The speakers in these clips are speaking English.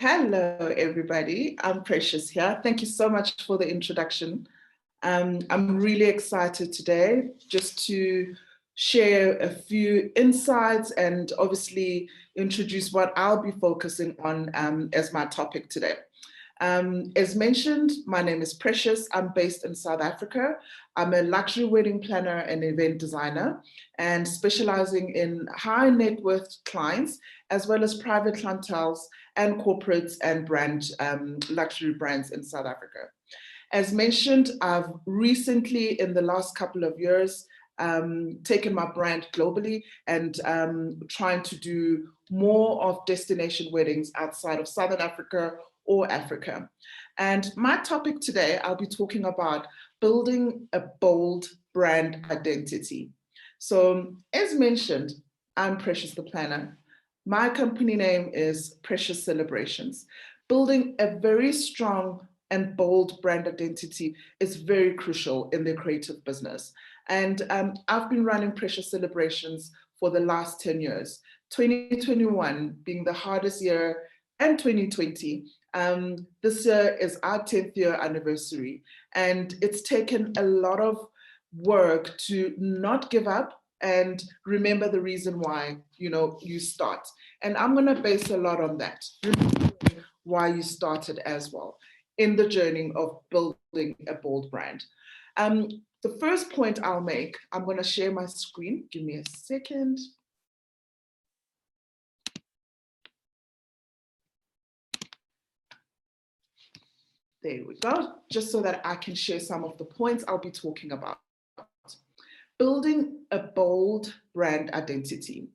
Hello, everybody. I'm Precious here. Thank you so much for the introduction. I'm really excited today just to share a few insights and obviously introduce what I'll be focusing on as my topic today. As mentioned, my name is Precious. I'm based in South Africa. I'm a luxury wedding planner and event designer and specializing in high net worth clients, as well as private clienteles and corporates and luxury brands in South Africa. As mentioned, I've recently, in the last couple of years, taken my brand globally and trying to do more of destination weddings outside of Southern Africa or Africa. And my topic today, I'll be talking about building a bold brand identity. So as mentioned, I'm Precious the Planner. My company name is Precious Celebrations. Building a very strong and bold brand identity is very crucial in the creative business. And I've been running Precious Celebrations for the last 10 years, 2021 being the hardest year, and 2020. This year is our 10th year anniversary, and it's taken a lot of work to not give up and remember the reason why you start. And I'm going to base a lot on that, why you started as well in the journey of building a bold brand. The first point I'll make, I'm going to share my screen. Give me a second. There we go, just so that I can share some of the points I'll be talking about. Building a bold brand identity.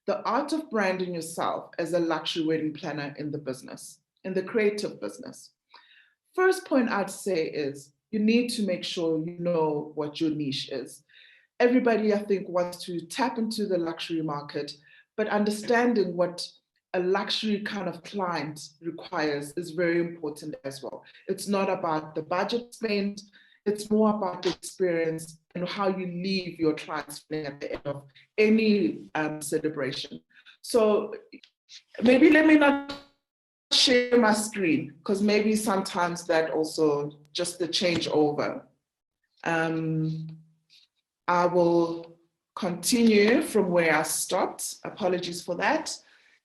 The art of branding yourself as a luxury wedding planner in the business, in the creative business. First point I'd say is you need to make sure you know what your niche is. Everybody, I think, wants to tap into the luxury market, but understanding what a luxury kind of client requires is very important as well. It's not about the budget spent, it's more about the experience and how you leave your clients feeling at the end of any celebration. So maybe let me not share my screen, because maybe sometimes that also just the changeover. I will continue from where I stopped. Apologies for that.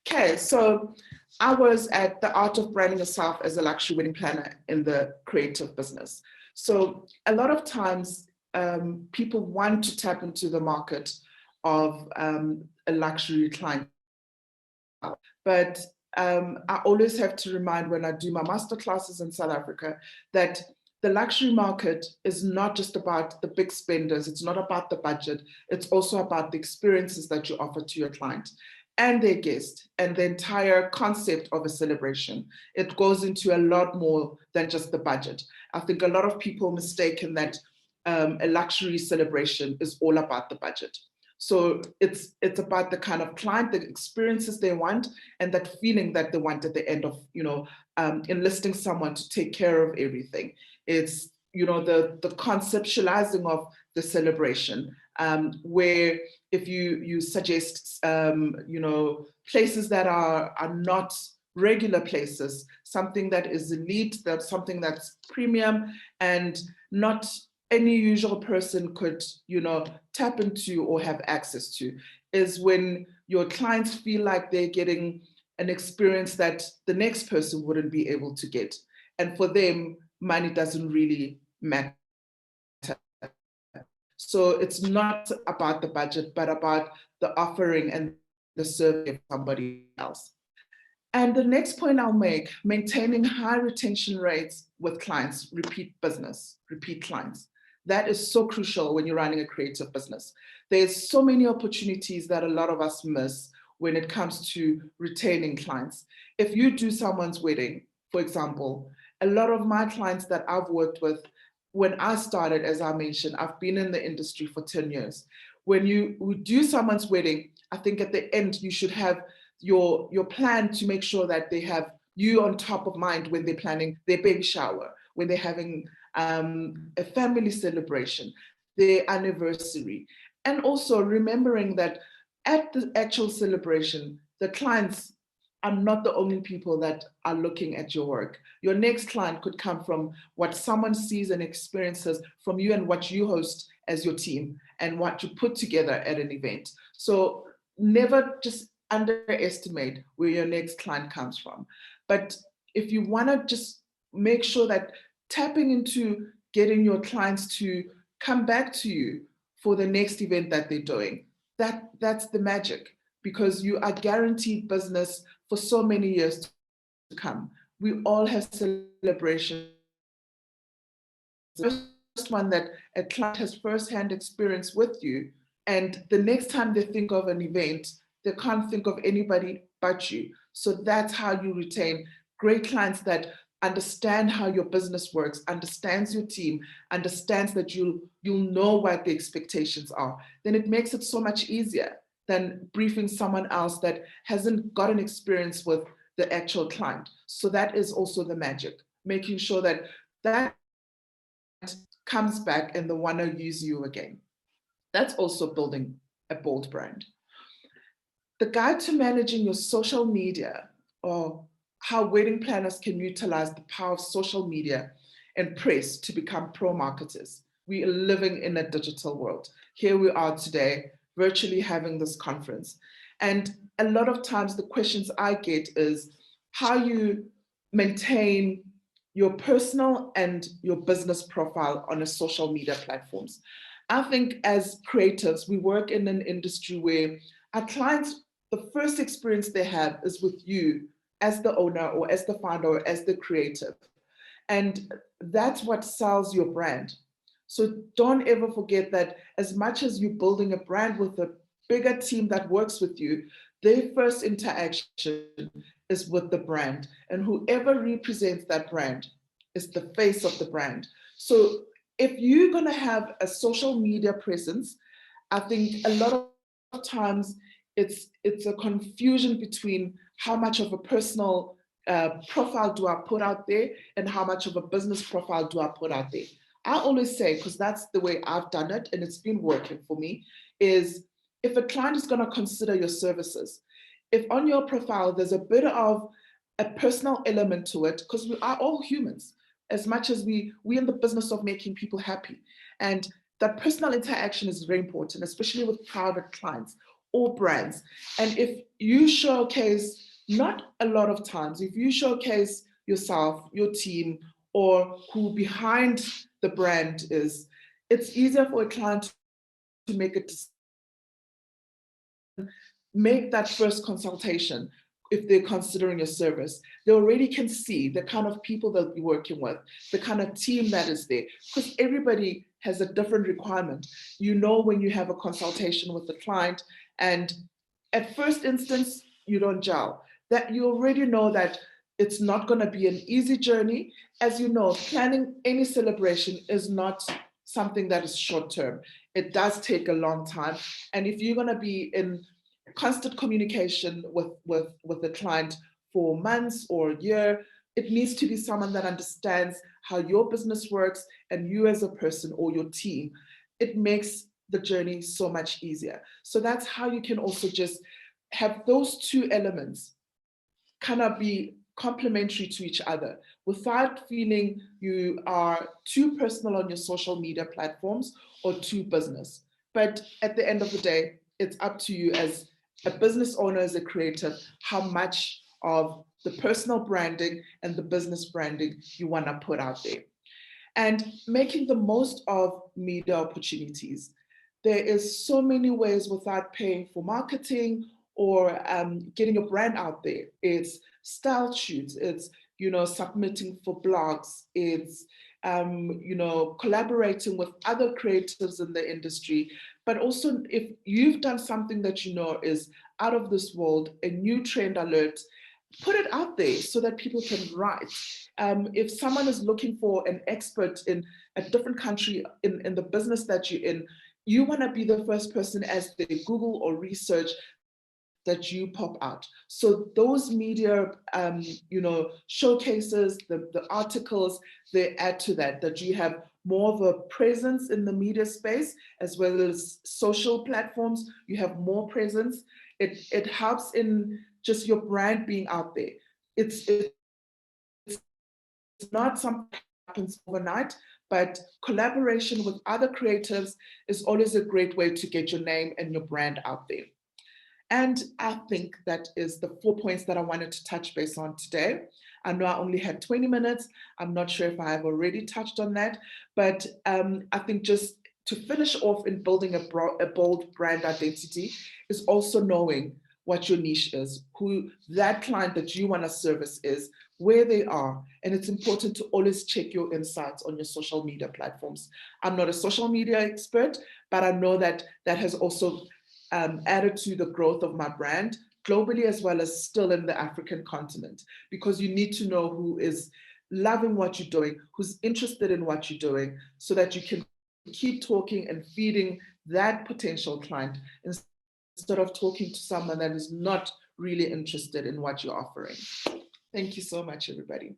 Okay, so I was at the art of branding yourself as a luxury wedding planner in the creative business. So a lot of times people want to tap into the market of a luxury client, but I always have to remind when I do my masterclasses in South Africa that the luxury market is not just about the big spenders, it's not about the budget, it's also about the experiences that you offer to your client and their guest and the entire concept of a celebration. It goes into a lot more than just the budget. I think a lot of people mistaken that a luxury celebration is all about the budget. So it's about the kind of client, the experiences they want, and that feeling that they want at the end of, enlisting someone to take care of everything. It's, the conceptualizing of the celebration, where if you suggest, places that are not regular places, something that is elite, that's something that's premium and not any usual person could, tap into or have access to, is when your clients feel like they're getting an experience that the next person wouldn't be able to get. And for them, money doesn't really matter. So it's not about the budget, but about the offering and the service of somebody else. And the next point I'll make, maintaining high retention rates with clients, repeat business, repeat clients. That is so crucial when you're running a creative business. There's so many opportunities that a lot of us miss when it comes to retaining clients. If you do someone's wedding, for example, a lot of my clients that I've worked with, when I started, as I mentioned, I've been in the industry for 10 years. When you do someone's wedding, I think at the end, you should have your plan to make sure that they have you on top of mind when they're planning their baby shower, when they're having a family celebration, their anniversary. And also remembering that at the actual celebration, the clients are not the only people that are looking at your work. Your next client could come from what someone sees and experiences from you and what you host as your team and what you put together at an event. So never just underestimate where your next client comes from. But if you want to just make sure that tapping into getting your clients to come back to you for the next event that they're doing, that's the magic, because you are guaranteed business for so many years to come. We all have celebrations. The first one that a client has firsthand experience with you, and the next time they think of an event, they can't think of anybody but you. So that's how you retain great clients that understand how your business works, understands your team, understands that you'll know what the expectations are. Then it makes it so much easier than briefing someone else that hasn't got an experience with the actual client. So that is also the magic, making sure that that comes back and they want to use you again. That's also building a bold brand. The guide to managing your social media, or how wedding planners can utilize the power of social media and press to become pro marketers. We are living in a digital world. Here we are today, virtually having this conference. And a lot of times the questions I get is how you maintain your personal and your business profile on a social media platforms. I think as creatives, we work in an industry where our clients, the first experience they have is with you as the owner or as the founder or as the creative. And that's what sells your brand. So don't ever forget that as much as you're building a brand with a bigger team that works with you, their first interaction is with the brand. And whoever represents that brand is the face of the brand. So if you're going to have a social media presence, I think a lot of times it's a confusion between how much of a personal profile do I put out there and how much of a business profile do I put out there. I always say, because that's the way I've done it and it's been working for me, is if a client is going to consider your services, if on your profile there's a bit of a personal element to it, because we are all humans, as much as we in the business of making people happy. And that personal interaction is very important, especially with private clients or brands. And if you showcase, not a lot of times, if you showcase yourself, your team, or who behind the brand is, it's easier for a client to make that first consultation. If they're considering your service, they already can see the kind of people they'll be working with, the kind of team that is there, because everybody has a different requirement. You know, when you have a consultation with the client and at first instance, you don't gel, that you already know that it's not going to be an easy journey. As you know, planning any celebration is not something that is short term. It does take a long time. And if you're going to be in constant communication with the client for months or a year, it needs to be someone that understands how your business works and you as a person or your team. It makes the journey so much easier. So that's how you can also just have those two elements kind of be complementary to each other without feeling you are too personal on your social media platforms or too business. But at the end of the day, it's up to you as a business owner, as a creative, how much of the personal branding and the business branding you want to put out there. And making the most of media opportunities. There is so many ways without paying for marketing or getting your brand out there. It's style shoots, it's submitting for blogs, it's collaborating with other creatives in the industry. But also, if you've done something that you know is out of this world, a new trend alert, put it out there so that people can write. If someone is looking for an expert in a different country in the business that you're in, you want to be the first person as they Google or research that you pop out. So those media, showcases, the articles, they add to that you have more of a presence in the media space, as well as social platforms, you have more presence. It helps in just your brand being out there. It's not something that happens overnight, but collaboration with other creatives is always a great way to get your name and your brand out there. And I think that is the 4 points that I wanted to touch base on today. I know I only had 20 minutes. I'm not sure if I have already touched on that, but I think just to finish off in building a bold brand identity is also knowing what your niche is, who that client that you want to service is, where they are. And it's important to always check your insights on your social media platforms. I'm not a social media expert, but I know that that has also added to the growth of my brand globally, as well as still in the African continent, because you need to know who is loving what you're doing, who's interested in what you're doing, so that you can keep talking and feeding that potential client instead of talking to someone that is not really interested in what you're offering. Thank you so much, everybody.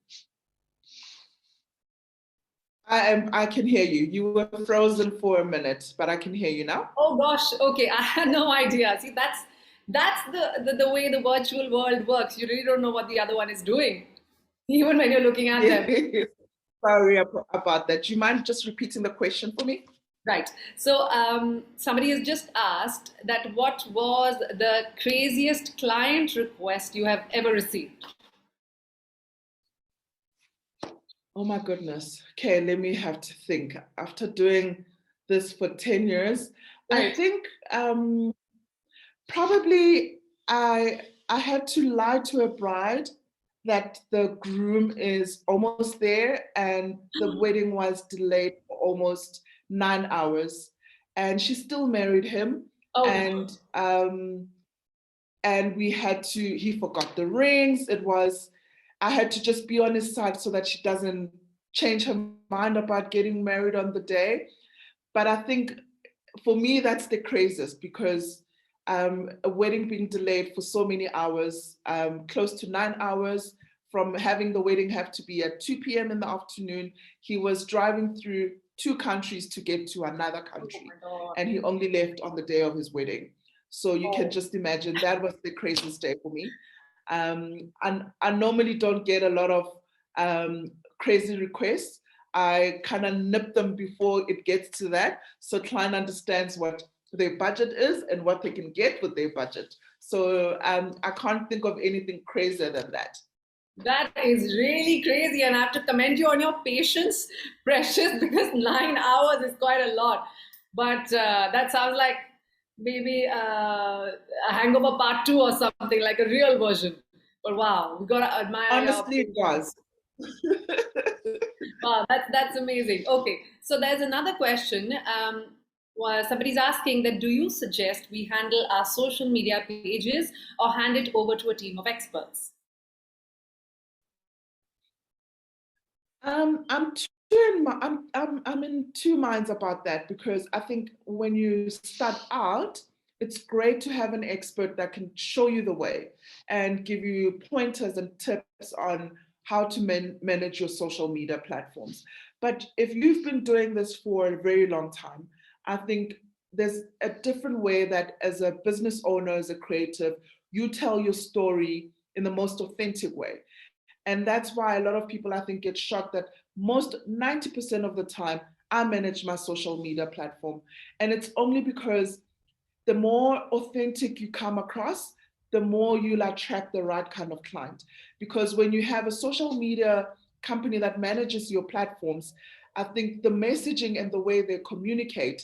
I can hear you. You were frozen for a minute, but I can hear you now. Oh gosh, okay. I had no idea. See, that's the way the virtual world works. You really don't know what the other one is doing, even when you're looking at them. Sorry about that. Do you mind just repeating the question for me? Right. So somebody has just asked that what was the craziest client request you have ever received? Oh my goodness. Okay, let me have to think. After doing this for 10 years, Right. I think probably I had to lie to a bride that the groom is almost there and the wedding was delayed for almost 9 hours, and she still married him. Oh. And we had to, he forgot the rings. I had to just be on his side so that she doesn't change her mind about getting married on the day. But I think for me, that's the craziest, because a wedding being delayed for so many hours, close to 9 hours, from having the wedding have to be at 2 p.m. in the afternoon. He was driving through 2 countries to get to another country, and he only left on the day of his wedding. So you can just imagine that was the craziest day for me. And I normally don't get a lot of crazy requests. I kind of nip them before it gets to that, so client understands what their budget is and what they can get with their budget. So I can't think of anything crazier than that. That is really crazy, and I have to commend you on your patience, Precious, because 9 hours is quite a lot. But that sounds like maybe a Hangover Part 2 or something, like a real version. But wow, we gotta admire. Honestly, it was. Wow, that's amazing. Okay, so there's another question. Somebody's asking that, do you suggest we handle our social media pages or hand it over to a team of experts? I'm in two minds about that, because I think when you start out, it's great to have an expert that can show you the way and give you pointers and tips on how to manage your social media platforms. But if you've been doing this for a very long time, I think there's a different way that, as a business owner, as a creative, you tell your story in the most authentic way. And that's why a lot of people, I think, get shocked that 90% of the time I manage my social media platform. And it's only because the more authentic you come across, the more you'll attract the right kind of client. Because when you have a social media company that manages your platforms, I think the messaging and the way they communicate,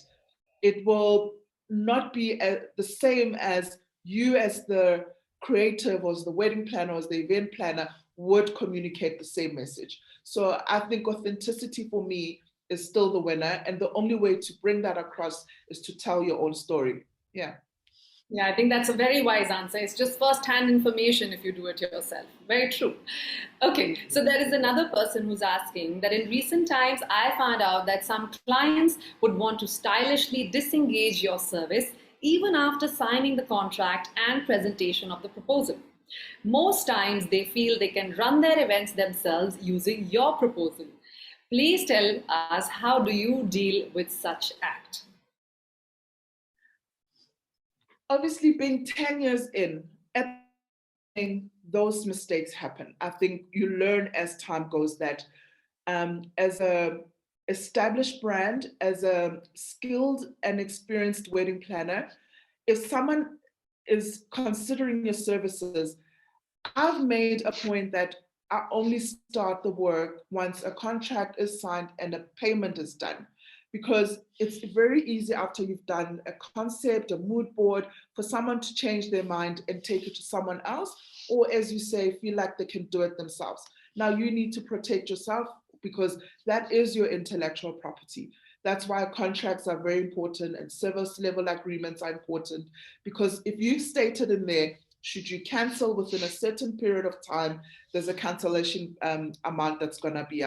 it will not be the same as you, as the creative or as the wedding planner or as the event planner, would communicate the same message. So I think authenticity for me is still the winner, and the only way to bring that across is to tell your own story. Yeah. Yeah, I think that's a very wise answer. It's just first-hand information if you do it yourself. Very true. Okay, so there is another person who's asking that in recent times, I found out that some clients would want to stylishly disengage your service even after signing the contract and presentation of the proposal. Most times they feel they can run their events themselves using your proposal. Please tell us, how do you deal with such act? obviously being 10 years in, those mistakes happen. I think you learn as time goes that as a established brand, as a skilled and experienced wedding planner, if someone is considering your services, I've made a point that I only start the work once a contract is signed and a payment is done. Because it's very easy after you've done a concept, a mood board, for someone to change their mind and take it to someone else, or as you say, feel like they can do it themselves. Now you need to protect yourself because that is your intellectual property. That's why contracts are very important and service level agreements are important, because if you've stated in there, should you cancel within a certain period of time, there's a cancellation amount that's going to be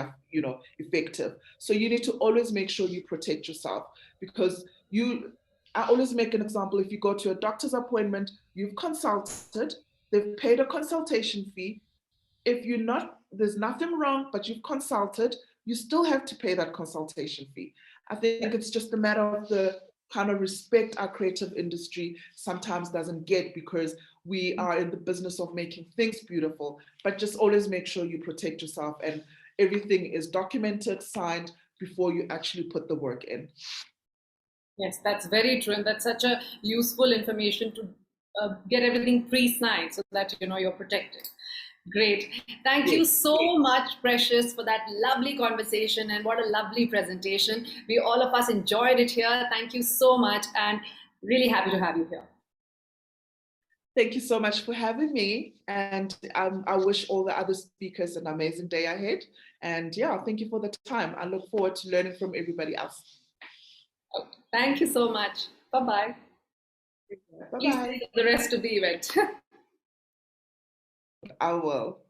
effective. So you need to always make sure you protect yourself, because I always make an example. If you go to a doctor's appointment, you've consulted, they've paid a consultation fee. If there's nothing wrong, but you've consulted, you still have to pay that consultation fee. I think it's just a matter of the kind of respect our creative industry sometimes doesn't get, because we are in the business of making things beautiful, but just always make sure you protect yourself and everything is documented, signed before you actually put the work in. Yes, that's very true. And that's such a useful information to get everything pre-signed so that you're protected. Great. Thank you so much, Precious, for that lovely conversation, and what a lovely presentation. We all of us enjoyed it here. Thank you so much, and really happy to have you here. Thank you so much for having me, and I wish all the other speakers an amazing day ahead. And yeah, thank you for the time. I look forward to learning from everybody else. Thank you so much. Bye-bye. Bye-bye. The rest of the event. I will.